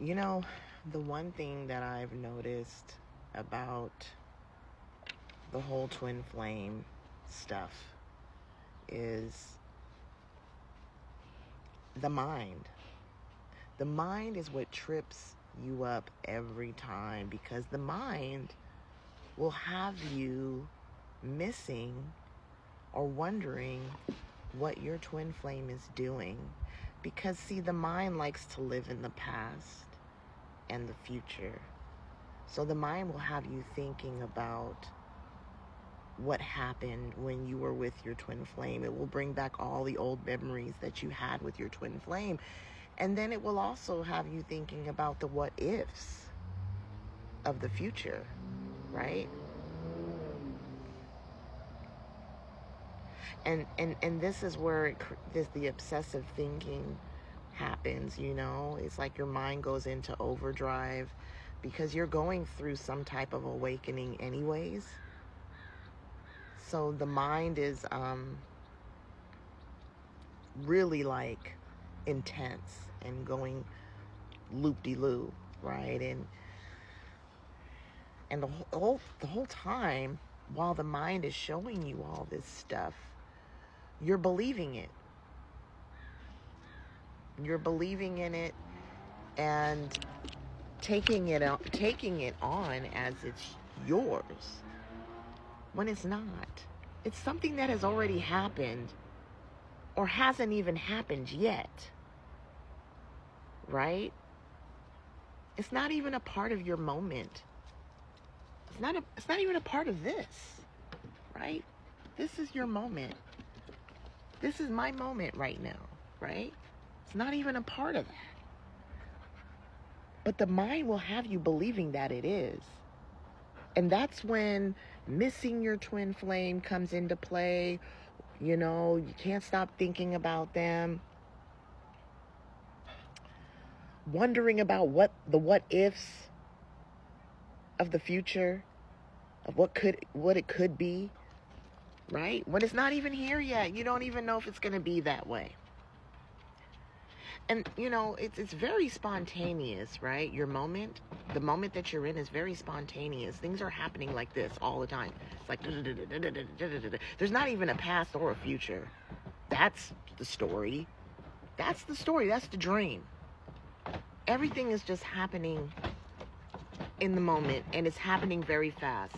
You know, the one thing that I've noticed about the whole twin flame stuff is the mind. The mind is what trips you up every time, because the mind will have you missing or wondering what your twin flame is doing. Because, see, the mind likes to live in the past and the future. So the mind will have you thinking about what happened when you were with your twin flame. It will bring back all the old memories that you had with your twin flame. And then it will also have you thinking about the what ifs of the future, right? And this is where the obsessive thinking happens, you know? It's like your mind goes into overdrive because you're going through some type of awakening anyways. So the mind is really like intense and going loop-de-loop, right? And the whole time, while the mind is showing you all this stuff, you're believing it. You're believing in it and taking it on as it's yours, when it's not. It's something that has already happened or hasn't even happened yet, right? It's not even a part of your moment. It's not even a part of this, right? This is your moment. This is my moment right now, right? It's not even a part of that. But the mind will have you believing that it is. And that's when missing your twin flame comes into play. You know, you can't stop thinking about them. Wondering about what ifs of the future, of what it could be, right? When it's not even here yet. You don't even know if it's going to be that way. And, you know, it's very spontaneous, right? The moment that you're in is very spontaneous. Things are happening like this all the time. It's like, there's not even a past or a future. That's the story. That's the story. That's the dream. Everything is just happening in the moment, and it's happening very fast,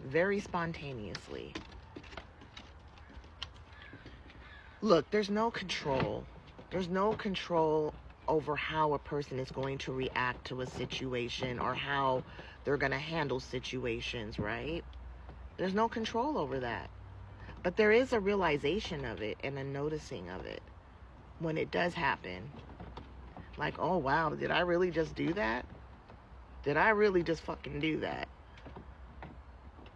very spontaneously. Look, there's no control. There's no control over how a person is going to react to a situation or how they're going to handle situations, right? There's no control over that. But there is a realization of it and a noticing of it when it does happen. Like, oh, wow, did I really just do that? Did I really just fucking do that?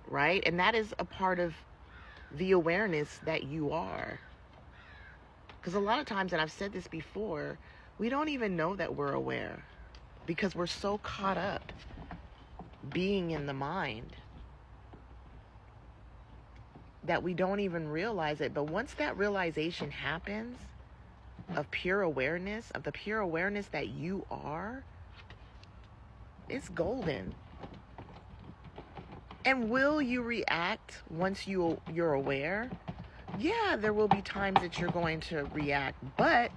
Right? And that is a part of the awareness that you are. Because a lot of times, and I've said this before, we don't even know that we're aware because we're so caught up being in the mind that we don't even realize it. But once that realization happens of pure awareness, of the pure awareness that you are, it's golden. And will you react once you're aware? Yeah, there will be times that you're going to react, but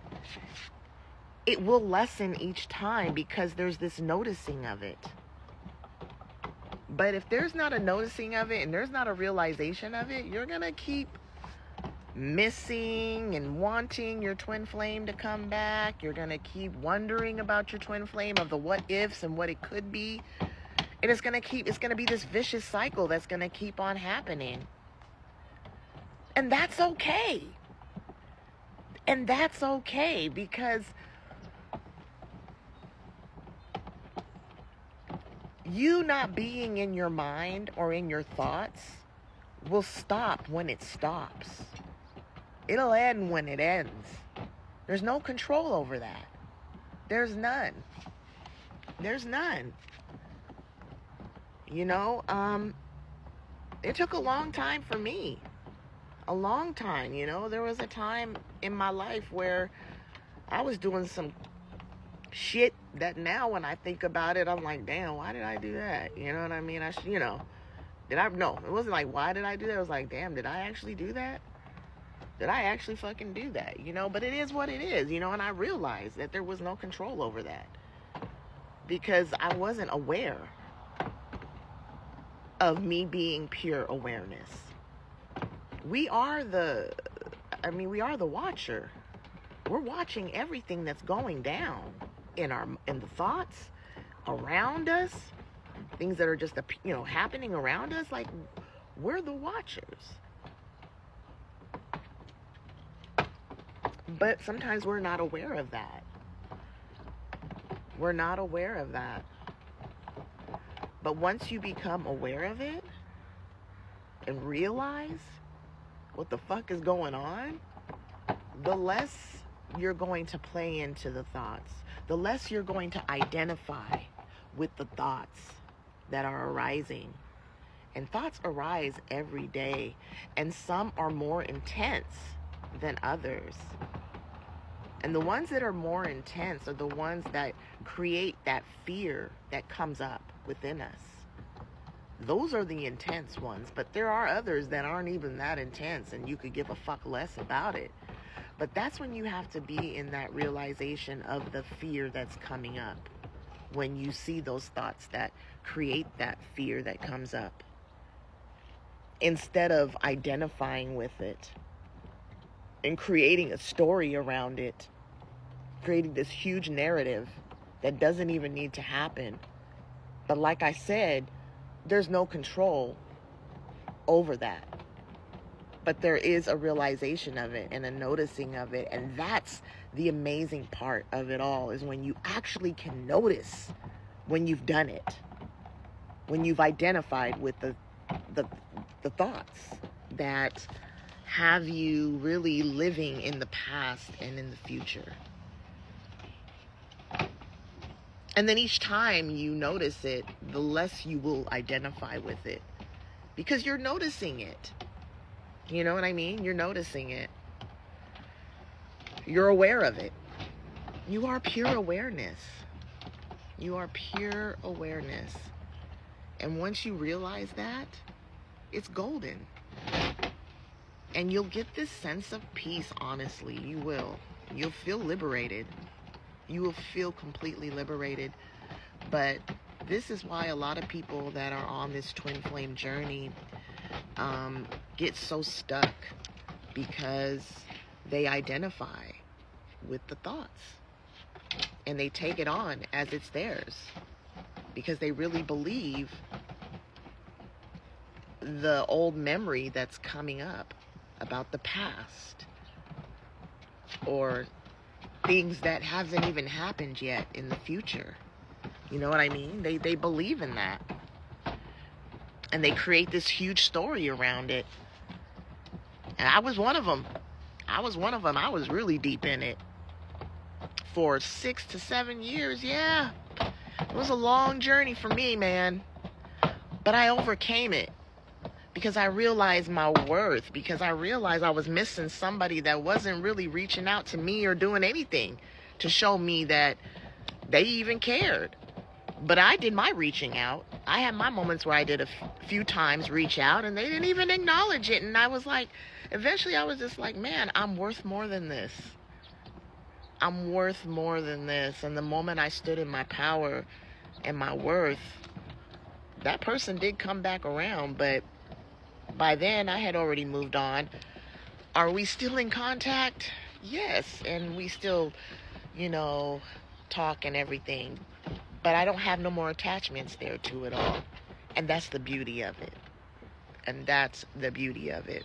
it will lessen each time because there's this noticing of it. But if there's not a noticing of it and there's not a realization of it, you're going to keep missing and wanting your twin flame to come back. You're going to keep wondering about your twin flame, of the what ifs and what it could be. And it's going to be this vicious cycle that's going to keep on happening. And that's okay. And that's okay, because you not being in your mind or in your thoughts will stop when it stops. It'll end when it ends. There's no control over that. There's none. There's none. You know, it took a long time for me. A long time, you know. There was a time in my life where I was doing some shit that now when I think about it, I'm like, damn, why did I do that? You know what I mean? Did I? No, it wasn't like, why did I do that? It was like, damn, did I actually do that? Did I actually fucking do that? But it is what it is, and I realized that there was no control over that because I wasn't aware of me being pure awareness. We are the watcher. We're watching everything that's going down in the thoughts around us, things that are just happening around us. Like, we're the watchers. But sometimes we're not aware of that. We're not aware of that. But once you become aware of it and realize what the fuck is going on, the less you're going to play into the thoughts, the less you're going to identify with the thoughts that are arising. And thoughts arise every day, and some are more intense than others. And the ones that are more intense are the ones that create that fear that comes up within us. Those are the intense ones, but there are others that aren't even that intense, and you could give a fuck less about it. But that's when you have to be in that realization of the fear that's coming up, when you see those thoughts that create that fear that comes up. Instead of identifying with it and creating a story around it, creating this huge narrative that doesn't even need to happen. But like I said, there's no control over that. But there is a realization of it and a noticing of it. And that's the amazing part of it all, is when you actually can notice when you've done it, when you've identified with the thoughts that have you really living in the past and in the future. And then each time you notice it, the less you will identify with it, because you're noticing it. You know what I mean? You're noticing it. You're aware of it. You are pure awareness. You are pure awareness. And once you realize that, it's golden. And you'll get this sense of peace, honestly. You will. You'll feel liberated. You will feel completely liberated. But this is why a lot of people that are on this twin flame journey get so stuck, because they identify with the thoughts and they take it on as it's theirs, because they really believe the old memory that's coming up about the past, or things that haven't even happened yet in the future. You know what I mean? They believe in that. And they create this huge story around it. And I was one of them. I was really deep in it for 6 to 7 years. Yeah. It was a long journey for me, man. But I overcame it. Because I realized my worth, because I realized I was missing somebody that wasn't really reaching out to me or doing anything to show me that they even cared. But I did my reaching out. I had my moments where I did a few times reach out, and they didn't even acknowledge it. And I was like, eventually I was just like, man, I'm worth more than this. I'm worth more than this. And the moment I stood in my power and my worth, that person did come back around, but by then I had already moved on. Are we still in contact? Yes. And we still, talk and everything. But I don't have no more attachments there to it all. And that's the beauty of it. And that's the beauty of it.